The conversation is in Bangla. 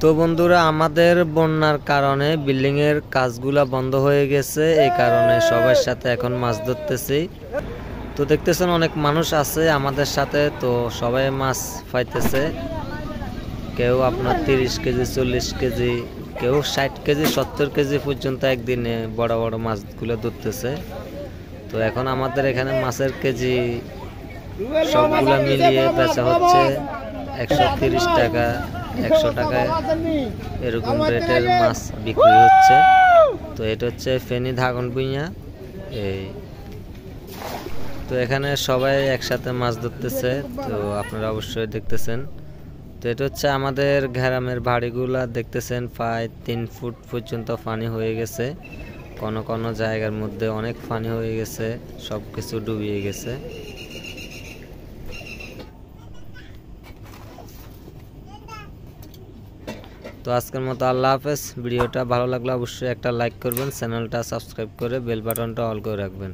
তো বন্ধুরা, আমাদের বন্যার কারণে বিল্ডিং এর কাজগুলা বন্ধ হয়ে গেছে, এই কারণে সবার সাথে এখন মাছ ধরতেছি। তো দেখতেছেন অনেক মানুষ আছে আমাদের সাথে, তো সবাই মাছ পাইতেছে। কেউ আপনার 30 কেজি 40 কেজি, কেউ 60 কেজি 70 কেজি পর্যন্ত একদিনে বড় বড় মাছগুলো ধরতেছে। তো এখন আমাদের এখানে মাছের কেজি সবগুলা মিলিয়ে বেচা হচ্ছে 130 টাকা, 100 টাকায় এরকম রেটের মাছ বিক্রি হচ্ছে। তো এটা হচ্ছে ফেনী ধাগন ভুঁইয়া। এই তো এখানে সবাই একসাথে মাছ ধরতেছে, তো আপনারা অবশ্যই দেখতেছেন। তো এটা হচ্ছে আমাদের গ্রামের বাড়িগুলা, দেখতেছেন প্রায় 3 ফুট পর্যন্ত পানি হয়ে গেছে, কোন কোন জায়গার মধ্যে অনেক পানি হয়ে গেছে, সবকিছু ডুবিয়ে গেছে। তো আজকের মতো আল্লাহ হাফেজ। ভিডিওটা ভালো লাগলে অবশ্যই একটা লাইক করবেন, চ্যানেলটা সাবস্ক্রাইব করে বেল বাটনটা অল করে রাখবেন।